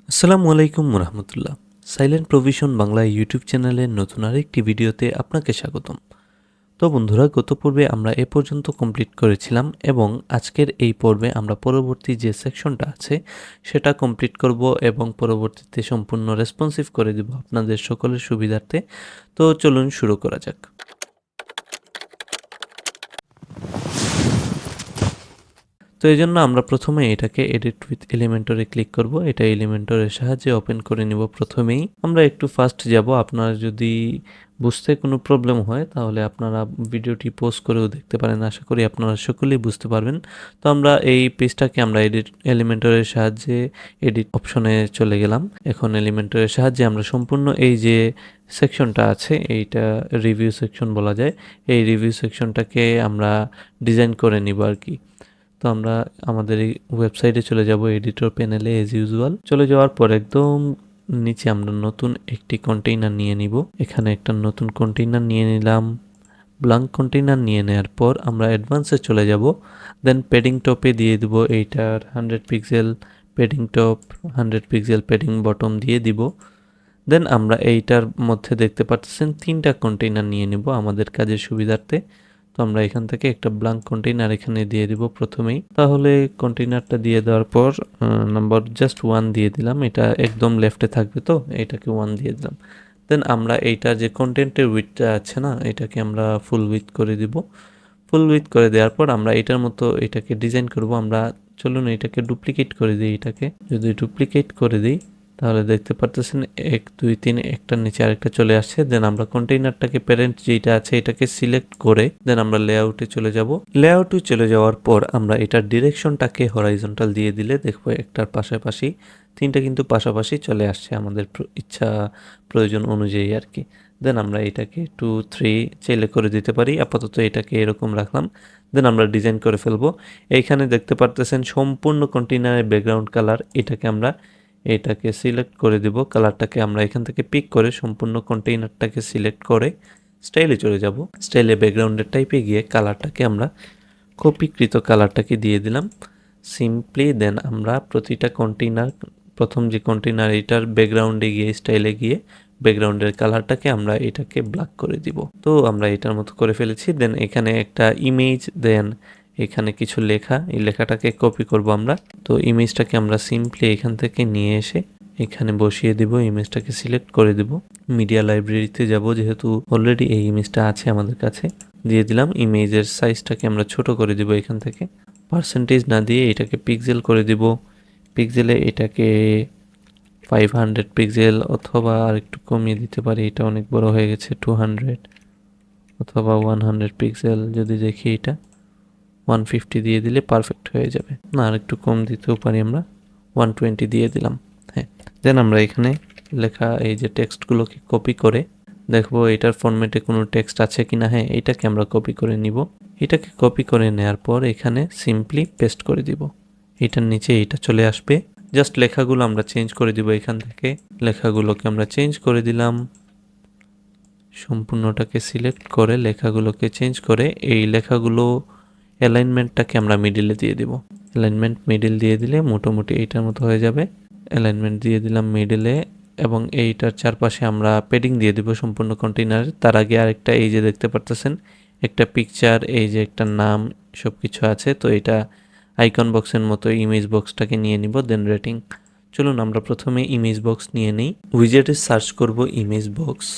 আসসালামু আলাইকুম রহমতুল্লাহ। Silent provision Bangla YouTube চ্যানেলের নতুন আরেকটি ভিডিওতে আপনাকে স্বাগতম। তো বন্ধুরা, গত পর্বে আমরা এ পর্যন্ত কমপ্লিট করেছিলাম এবং আজকের এই পর্বে আমরা পরবর্তী যে সেকশনটা আছে সেটা কমপ্লিট করব এবং পরবর্তীতে সম্পূর্ণ রেসপন্সিভ করে দেব আপনাদের সকলের সুবিধার্থে। তো চলুন শুরু করা যাক। তো এই জন্য আমরা প্রথমে এটাকে এডিট উইথ এলিমেন্টরে ক্লিক করব। এটা এলিমেন্টরের সাহায্যে ওপেন করে নিব। প্রথমেই আমরা একটু ফাস্ট যাব। আপনারা যদি বুঝতে কোনো প্রবলেম হয় তাহলে আপনারা ভিডিওটি পজ করেও দেখতে পারেন। আশা করি আপনারা সকলেই বুঝতে পারবেন। তো আমরা এই পেজটাকে আমরা এলিমেন্টরের সাহায্যে এডিট অপশনে চলে গেলাম। এখন এলিমেন্টরের সাহায্যে আমরা সম্পূর্ণ এই যে সেকশনটা আছে এইটা রিভিউ সেকশন বলা যায়। এই রিভিউ সেকশনটাকে আমরা ডিজাইন করে নিব আর কি। তো আমরা আমাদের এই ওয়েবসাইটে চলে যাব, এডিটর প্যানেলে এজ ইউজুয়াল। চলে যাওয়ার পর একদম নিচে আমরা নতুন একটি কন্টেইনার নিয়ে নিব। এখানে একটা নতুন কন্টেইনার নিয়ে নিলাম। ব্ল্যাঙ্ক কন্টেইনার নিয়ে নেওয়ার পর আমরা অ্যাডভান্সে চলে যাব। দেন প্যাডিং টপে দিয়ে দিব এইটার 100 pixel padding top, 100 pixel padding bottom দিয়ে দিব। দেন আমরা এইটার মধ্যে দেখতে পাচ্ছেন 3টা কন্টেইনার নিয়ে নিব আমাদের কাজের সুবিধার্থে। তো আমরা এখান থেকে একটা ব্ল্যাঙ্ক কন্টেইনার এখানে দিয়ে দিব প্রথমেই। তাহলে কন্টেইনারটা দিয়ে দেওয়ার পর নাম্বার জাস্ট 1 দিয়ে দিলাম। এটা একদম লেফটে থাকবে, তো এটাকে 1 দিয়ে দিলাম। দেন আমরা এইটা যে কন্টেন্টের উইথটা আছে না, এটাকে আমরা ফুল উইথ করে দিব। ফুল উইথ করে দেওয়ার পর আমরা এটার মতো এটাকে ডিজাইন করব। আমরা চলুন এটাকে ডুপ্লিকেট করে দিই। এটাকে যদি ডুপ্লিকেট করে দিই তাহলে দেখতে পারতেছেন 1 2 3 একটার নিচে আরেকটা চলে আসছে। দেন আমরা কন্টেইনারটাকে প্যারেন্ট যেটা আছে এটাকে সিলেক্ট করে দেন আমরা লেআউটে চলে যাব। লেআউটে চলে যাওয়ার পর আমরা এটার ডিরেকশনটাকে হরাইজন্টাল দিয়ে দিলে দেখবো একটার পাশাপাশি 3টা কিন্তু পাশাপাশি চলে আসছে আমাদের ইচ্ছা প্রয়োজন অনুযায়ী আর কি। দেন আমরা এটাকে 2 3 চাইলে করে দিতে পারি। আপাতত এটাকে এরকম রাখলাম। দেন আমরা ডিজাইন করে ফেলবো। এইখানে দেখতে পারতেছেন সম্পূর্ণ কন্টেইনারের ব্যাকগ্রাউন্ড কালার। এটাকে সিলেক্ট করে দিব। কালারটাকে আমরা এখান থেকে পিক করে সম্পূর্ণ কন্টেইনারটাকে সিলেক্ট করে স্টাইলে চলে যাব। স্টাইলে ব্যাকগ্রাউন্ডের টাইপে গিয়ে কালারটাকে আমরা কপিকৃত কালারটাকে দিয়ে দিলাম সিম্পলি। দেন আমরা প্রতিটা কন্টেইনার, প্রথম যে কন্টেইনার এটার ব্যাকগ্রাউন্ডে গিয়ে স্টাইলে গিয়ে ব্যাকগ্রাউন্ডের কালারটাকে আমরা এটাকে ব্ল্যাক করে দিব। তো আমরা এটার মতো করে ফেলেছি। দেন এখানে একটা ইমেজ, দেন এখানে কিছু লেখা, এই লেখাটাকে কপি করব আমরা। তো ইমেজটাকে আমরা সিম্পলি এখান থেকে নিয়ে এসে এখানে বসিয়ে দিব। ইমেজটাকে সিলেক্ট করে দিব। মিডিয়া লাইব্রেরিতে যাব, যেহেতু অলরেডি এই ইমেজটা আছে আমাদের কাছে, দিয়ে দিলাম। ইমেজের সাইজটাকে আমরা ছোট করে দিব এখান থেকে, পার্সেন্টেজ না দিয়ে এটাকে পিক্সেল করে দিব। পিক্সেলে এটাকে 500 পিক্সেল অথবা আর একটু কমিয়ে দিতে পারি, এটা অনেক বড় হয়ে গেছে। 200 অথবা 100 পিক্সেল যদি দেখি, এটা 150 দিয়ে দিলে পারফেক্ট হয়ে যাবে। না, আর একটু কম দিতেও পারি, আমরা 120 দিয়ে দিলাম। হ্যাঁ, দেন আমরা এখানে লেখা এই যে টেক্সটগুলোকে কপি করে দেখবো এটার ফরম্যাটে কোনো টেক্সট আছে কিনা। হ্যাঁ, এটাকে আমরা কপি করে নিব। এটাকে কপি করে নেওয়ার পর এখানে সিম্পলি পেস্ট করে দিব। এটার নিচে এটা চলে আসবে। জাস্ট লেখাগুলো আমরা চেঞ্জ করে দিব। এখান থেকে লেখাগুলোকে আমরা চেঞ্জ করে দিলাম। সম্পূর্ণটাকে সিলেক্ট করে লেখাগুলোকে চেঞ্জ করে এই লেখাগুলো অ্যালাইনমেন্টটাকে আমরা মিডিলে দিয়ে দিব। অ্যালাইনমেন্ট মিডিল দিয়ে দিলে মোটামুটি এইটার মতো হয়ে যাবে। অ্যালাইনমেন্ট দিয়ে দিলাম মিডিলে এবং এইটার চারপাশে আমরা প্যাডিং দিয়ে দিব সম্পূর্ণ কন্টেইনারের। তার আগে আরেকটা এই যে দেখতে পারতেছেন একটা পিকচার, এই যে একটা নাম, সব কিছু আছে। তো এটা আইকন বক্সের মতো ইমেজ বক্সটাকে নিয়ে নিব। দেন রেটিং। চলুন আমরা প্রথমে ইমেজ বক্স নিয়ে নিই। উইজেটে সার্চ করব ইমেজ বক্স।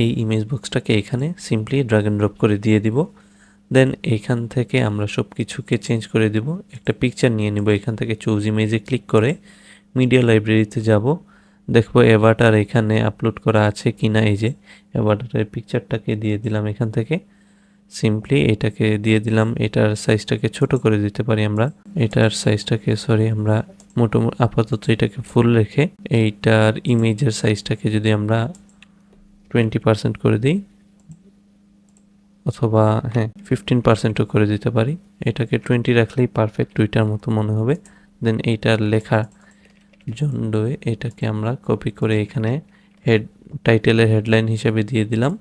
এই ইমেজ বক্সটাকে এখানে সিম্পলি ড্র্যাগ এন্ড ড্রপ করে দিয়ে দিব। দেন এইখান থেকে আমরা সব কিছুকে চেঞ্জ করে দিব। একটা পিকচার নিয়ে নিব। এখান থেকে চুজ ইমেজে ক্লিক করে মিডিয়া লাইব্রেরিতে যাব। দেখবো অ্যাভাটার এখানে আপলোড করা আছে কিনা। এই যে অ্যাভাটারের পিকচারটাকে দিয়ে দিলাম এখান থেকে। সিম্পলি এটাকে দিয়ে দিলাম। এটার সাইজটাকে ছোট করে দিতে পারি আমরা। এটার সাইজটাকে আমরা মোটামুটি আপাতত এটাকে ফুল রেখে এইটার ইমেজের সাইজটাকে যদি আমরা 20% করে দিই, অথবা হ্যাঁ 15%ও করে দিতে পারি। এটাকে 20 রাখলেই পারফেক্ট টুইটার মতো মনে হবে। দেন এইটার লেখা জন্ডোয়ে, এটাকে আমরা কপি করে এখানে টাইটেলের হেডলাইন হিসেবে দিয়ে দিলাম।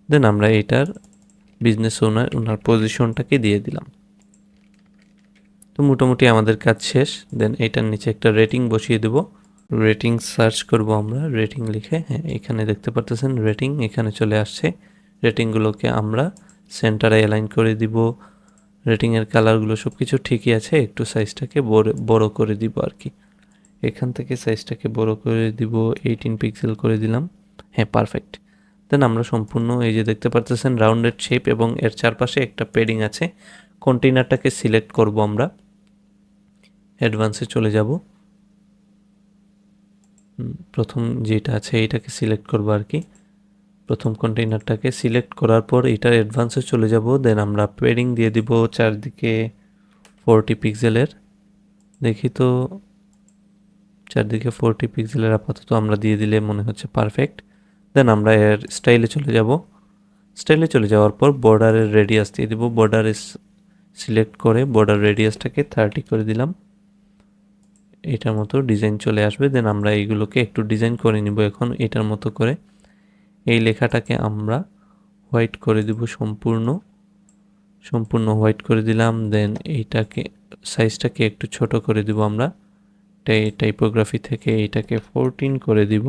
দেন আমরা এটার বিজনেস ওনার পজিশনটাকে দিয়ে দিলাম। তো মোটামুটি আমাদের কাজ শেষ। দেন এটার নিচে একটা রেটিং বসিয়ে দেব। রেটিং সার্চ করব আমরা, রেটিং লিখে, হ্যাঁ এখানে দেখতে পারতেছেন রেটিং এখানে চলে আসছে। রেটিংগুলোকে আমরা সেন্টারে অ্যালাইন করে দিব। রেটিংয়ের কালারগুলো সব কিছু ঠিকই আছে, একটু সাইজটাকে বড় করে দিব আর কি। এখান থেকে সাইজটাকে বড় করে দিব, 18 পিক্সেল করে দিলাম, হ্যাঁ পারফেক্ট। দেন আমরা সম্পূর্ণ এই যে দেখতে পারতেছেন রাউন্ডেড শেপ এবং এর চারপাশে একটা পেডিং আছে। কন্টেইনারটাকে সিলেক্ট করব আমরা, অ্যাডভান্সে চলে যাব, প্রথম যেটা আছে এইটাকে সিলেক্ট করব আর কি। প্রথম কন্টেইনারটাকে সিলেক্ট করার পর এটার অ্যাডভান্সে চলে যাব। দেন আমরা পেডিং দিয়ে দিব চারদিকে 40 পিক্সেলের, দেখি তো চারদিকে 40 পিক্সেলের আপাতত আমরা দিয়ে দিলে মনে হচ্ছে পারফেক্ট। দেন আমরা এর স্টাইলে চলে যাব। স্টাইলে চলে যাওয়ার পর বর্ডারের রেডিয়াস দিয়ে দিব। বর্ডারে সিলেক্ট করে বর্ডার রেডিয়াসটাকে 30 করে দিলাম। এটার মতো ডিজাইন চলে আসবে। দেন আমরা এইগুলোকে একটু ডিজাইন করে নিব এখন এটার মতো করে। এই লেখাটাকে আমরা হোয়াইট করে দিব, সম্পূর্ণ হোয়াইট করে দিলাম। দেন এইটাকে সাইজটাকে একটু ছোট করে দিব আমরা, টাইপোগ্রাফি থেকে এইটাকে 14 করে দিব,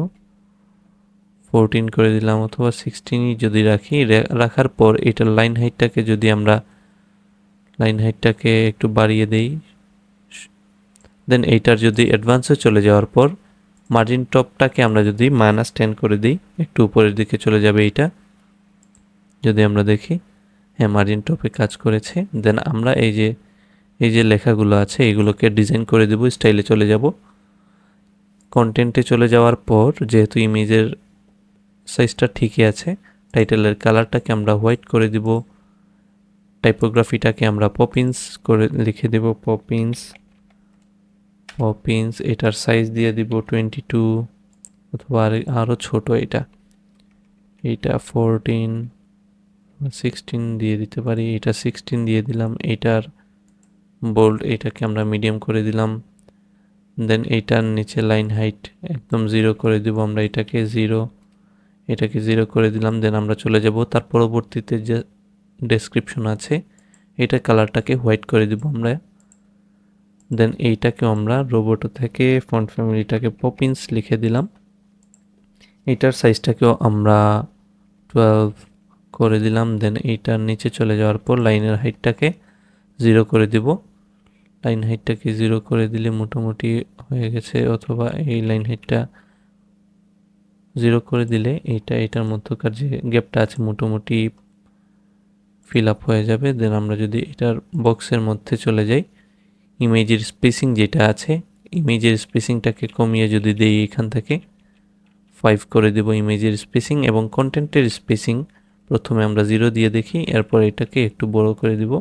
14 করে দিলাম, অথবা 16ই যদি রাখি। রাখার পর এটার লাইন হাইটটাকে যদি আমরা একটু বাড়িয়ে দেই, দেন এইটার যদি অ্যাডভান্সে চলে যাওয়ার পর মার্জিন টপটাকে আমরা যদি -10 করে দিই, একটু উপরের দিকে চলে যাবে এইটা। যদি আমরা দেখি, হ্যাঁ মার্জিন টপে কাজ করেছে। দেন আমরা এই যে লেখাগুলো আছে এইগুলোকে ডিজাইন করে দেব, স্টাইলে চলে যাব। কন্টেন্টে চলে যাওয়ার পর যেহেতু ইমেজের সাইজটা ঠিকই আছে, টাইটেলের কালারটাকে আমরা হোয়াইট করে দিব। টাইপোগ্রাফিটাকে আমরা পপিন্স করে লিখে দেব, পপিন্স। এটার সাইজ দিয়ে দিব 22, অথবা আরও ছোট এইটা 14, 16 দিয়ে দিতে পারি। এটা 16 দিয়ে দিলাম। এইটার বোল্ড এইটাকে আমরা মিডিয়াম করে দিলাম। দেন এইটার নিচে লাইন হাইট একদম 0 করে দিব আমরা, এটাকে 0 করে দিলাম। দেন আমরা চলে যাব তার পরবর্তীতে যে ডেসক্রিপশন আছে এটা কালারটাকে হোয়াইট করে দিব আমরা। দেন এইটাকেও আমরা রোবোটো থেকে ফন্ট ফ্যামিলিটাকে পপিন্স লিখে দিলাম। এইটার সাইজটাকেও আমরা 12 করে দিলাম। দেন এইটার নিচে চলে যাওয়ার পর লাইনের হাইটটাকে 0 করে দিব। লাইন হাইটটাকে 0 করে দিলে মোটামুটি হয়ে গেছে, অথবা এই লাইন হাইটটা 0 করে দিলে এটার মধ্যকার যে গ্যাপটা আছে মোটামুটি ফিল আপ হয়ে যাবে। দেন আমরা যদি এটার বক্সের মধ্যে চলে যাই, ইমেজের স্পেসিং যেটা আছে, ইমেজের স্পেসিংটাকে কমিয়ে যদি দেই এখান থেকে 5 করে দেব ইমেজের স্পেসিং, এবং কন্টেন্টের স্পেসিং প্রথমে আমরা 0 দিয়ে দেখি, এরপর এটাকে একটু বড় করে দিব।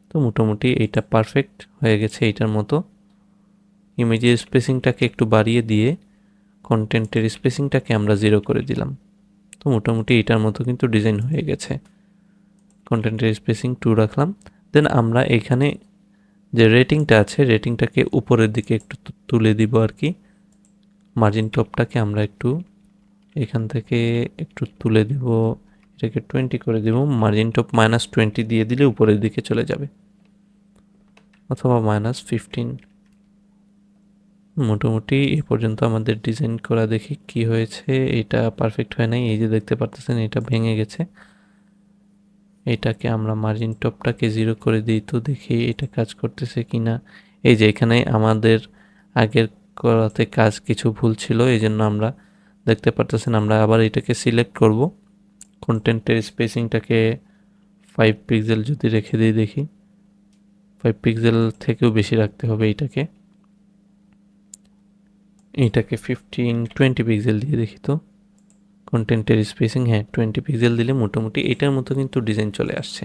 তো মোটামুটি এইটা পারফেক্ট হয়ে গেছে এইটার মতো। ইমেজের স্পেসিংটাকে একটু বাড়িয়ে দিয়ে কন্টেন্টের স্পেসিংটাকে আমরা 0 করে দিলাম। তো মোটামুটি এইটার মতো কিন্তু ডিজাইন হয়ে গেছে। কন্টেন্টের স্পেসিং 2 রাখলাম। দেন আমরা এখানে যে রেটিংটা আছে রেটিংটাকে উপরের দিকে একটু তুলে দিব আর কি। মার্জিন টপটাকে আমরা একটু এখান থেকে একটু তুলে দিব, এটাকে 20 করে দিব। মার্জিন টপ -20 দিয়ে দিলে উপরের দিকে চলে যাবে, অথবা -15। মোটামুটি এ পর্যন্ত আমাদের ডিজাইন করা, দেখি কি হয়েছে। এটা পারফেক্ট হয় নাই, এই যে দেখতে পারতেছেন এটা ভেঙে গেছে। এটাকে আমরা মার্জিন টপটাকে 0 করে দিই, তো দেখি এটা কাজ করতেছে কিনা। এই যে এখানে আমাদের আগের করাতে কাজ কিছু ভুল ছিল, এই জন্য আমরা দেখতে পারতেছেন। আমরা আবার এটাকে সিলেক্ট করব, কন্টেন্টের স্পেসিংটাকে 5 পিক্সেল যদি রেখে দিই, দেখি 5 পিক্সেল থেকেও বেশি রাখতে হবে এইটাকে 20 পিক্সেল দিয়ে দেখি তো কন্টেন্টের স্পেসিং, হ্যাঁ 20 পিক্সেল দিলে মোটামুটি এটার মতো কিন্তু ডিজাইন চলে আসছে।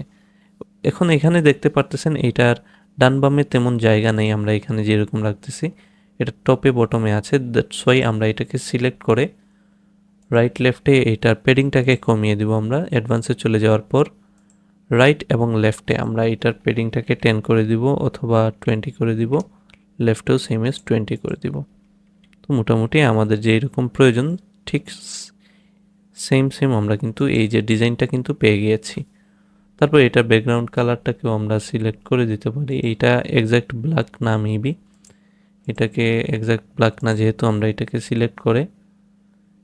এখন এখানে দেখতে পারতেছেন এইটার ডান বামে তেমন জায়গা নেই, আমরা এখানে যেরকম রাখতেছি এটা টপে বটমে আছে। দ্যাটস ওয়াই আমরা এটাকে সিলেক্ট করে রাইট লেফটে এটার পেডিংটাকে কমিয়ে দিব আমরা। অ্যাডভান্সে চলে যাওয়ার পর রাইট এবং লেফটে আমরা এটার পেডিংটাকে 10 করে দিব, অথবা 20 করে দিব। লেফটেও সেম এস 20 করে দিব। তো মোটামুটি আমাদের যে এরকম প্রয়োজন ঠিক সেম আমরা কিন্তু এই যে ডিজাইনটা কিন্তু পেয়ে গিয়েছি। তারপর এটা ব্যাকগ্রাউন্ড কালারটাকেও আমরা সিলেক্ট করে দিতে পারি, এইটা এক্স্যাক্ট ব্ল্যাক না মেবি, এটাকে এক্সাক্ট ব্ল্যাক না, যেহেতু আমরা এটাকে সিলেক্ট করে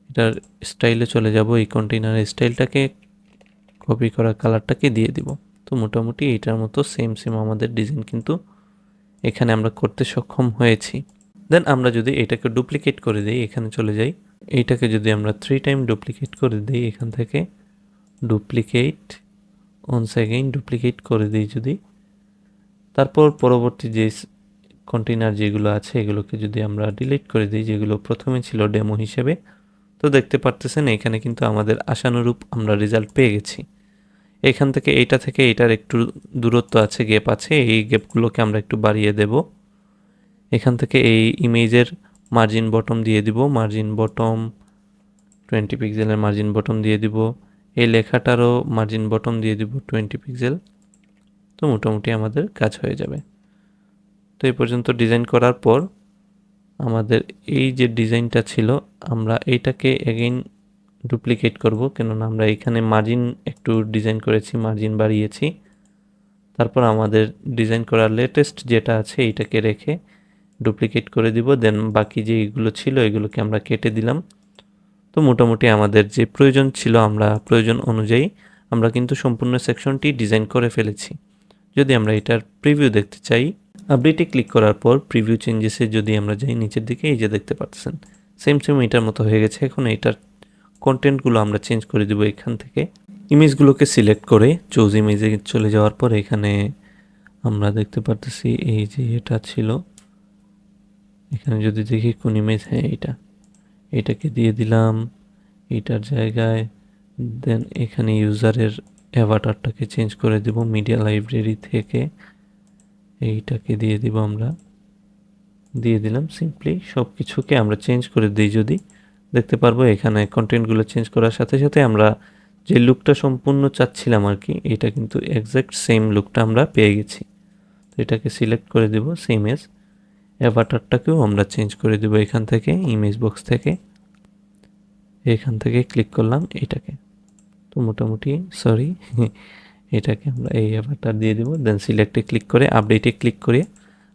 এটার স্টাইলে চলে যাব। এই কন্টেইনারের স্টাইলটাকে কপি করা কালারটাকে দিয়ে দিব। তো মোটামুটি এইটার মতো সেম আমাদের ডিজাইন কিন্তু এখানে আমরা করতে সক্ষম হয়েছি। দেন আমরা যদি এটাকে ডুপ্লিকেট করে দিই, এখানে চলে যাই, এইটাকে যদি আমরা 3 টাইম ডুপ্লিকেট করে দিই, এখান থেকে ডুপ্লিকেট ওয়ান্স অ্যাগেইন ডুপ্লিকেট করে দিই যদি, তারপর পরবর্তী যে কন্টেইনার যেগুলো আছে এগুলোকে যদি আমরা ডিলিট করে দিই, যেগুলো প্রথমে ছিল ডেমো হিসেবে, তো দেখতে পারতেছেন এখানে কিন্তু আমাদের আশানুরূপ আমরা রেজাল্ট পেয়ে গেছি। এখান থেকে এইটা থেকে এটার একটু দূরত্ব আছে, গ্যাপ আছে, এই গ্যাপগুলোকে আমরা একটু বাড়িয়ে দেব। এখান থেকে এই ইমেজের মার্জিন বটম দিয়ে দিব, মার্জিন বটম 20 পিক্সেলের মার্জিন বটম দিয়ে দিব। এই লেখাটারও মার্জিন বটম দিয়ে দিব 20 পিক্সেল। তো মোটামুটি আমাদের কাজ হয়ে যাবে। তো এই পর্যন্ত ডিজাইন করার পর আমাদের এই যে ডিজাইনটা ছিল, আমরা এইটাকে এগেইন ডুপ্লিকেট করব, কেননা আমরা এখানে মার্জিন একটু ডিজাইন করেছি, মার্জিন বাড়িয়েছি। তারপর আমাদের ডিজাইন করার লেটেস্ট যেটা আছে এইটাকে রেখে ডুপ্লিকেট করে দিব। দেন বাকি যে এগুলো ছিল এগুলোকে আমরা কেটে দিলাম। তো মোটামুটি আমাদের যে প্রয়োজন ছিল, আমরা প্রয়োজন অনুযায়ী আমরা কিন্তু সম্পূর্ণ সেকশনটি ডিজাইন করে ফেলেছি। যদি আমরা এটার প্রিভিউ দেখতে চাই, আপডেটে ক্লিক করার পর প্রিভিউ চেঞ্জেসে যদি আমরা যাই নিচের দিকে, এই যে দেখতে পাচ্ছেন সেম এটার মতো হয়ে গেছে। এখন এটার কন্টেন্টগুলো আমরা চেঞ্জ করে দিব। এখান থেকে ইমেজগুলোকে সিলেক্ট করে চুজ ইমেজে চলে যাওয়ার পর এখানে আমরা দেখতে পারতেছি এই যে এটা ছিল, এখানে যদি দেখি কোন ইমেজ, হ্যাঁ এটাকে দিয়ে দিলাম এইটার জায়গায়। দেন এখানে ইউজারের অ্যাভাটারটাকে চেঞ্জ করে দিব, মিডিয়া লাইব্রেরি থেকে এইটাকে দিয়ে দিব, আমরা দিয়ে দিলাম। সিম্পলি সব কিছুকে আমরা চেঞ্জ করে দিই যদি, দেখতে পারবো এখানে কন্টেন্টগুলো চেঞ্জ করার সাথে সাথে আমরা যে লুকটা সম্পূর্ণ চাচ্ছিলাম আর কি, এটা কিন্তু এক্স্যাক্ট সেম লুকটা আমরা পেয়ে গেছি। তো এটাকে সিলেক্ট করে দেব সেম এজ। অ্যাভাটারটাকেও আমরা চেঞ্জ করে দেব এখান থেকে, ইমেজ বক্স থেকে, এখান থেকে ক্লিক করলাম এটাকে। তো মোটামুটি এটাকে আমরা এই অ্যাভাটার দিয়ে দেব। দেন সিলেক্টে ক্লিক করে আপডেটে ক্লিক করে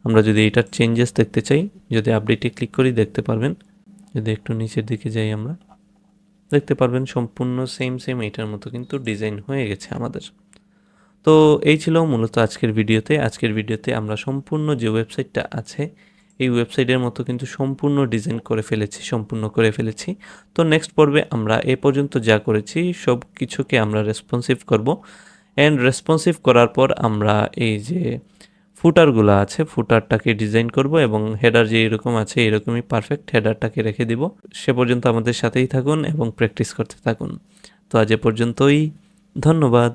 আমরা যদি এটার চেঞ্জেস দেখতে চাই, যদি আপডেটে ক্লিক করি দেখতে পারবেন। যদি একটু নিচের দিকে যাই আমরা, দেখতে পারবেন সম্পূর্ণ সেম এটার মতো কিন্তু ডিজাইন হয়ে গেছে আমাদের। তো এই ছিল মূলত আজকের ভিডিওতে আমরা সম্পূর্ণ যে ওয়েবসাইটটা আছে এই ওয়েবসাইটের মতো কিন্তু সম্পূর্ণ ডিজাইন সম্পূর্ণ করে ফেলেছি। তো নেক্সট পর্বে আমরা এ পর্যন্ত যা করেছি সব কিছুকে আমরা রেসপন্সিভ করব। অ্যান্ড রেসপন্সিভ করার পর আমরা এই যে ফুটারগুলো আছে ফুটারটাকে ডিজাইন করব এবং হেডার যে এরকম আছে এরকমই পারফেক্ট হেডারটাকে রেখে দিব। সে পর্যন্ত আমাদের সাথেই থাকুন এবং প্র্যাকটিস করতে থাকুন। তো আজ এ পর্যন্তই, ধন্যবাদ।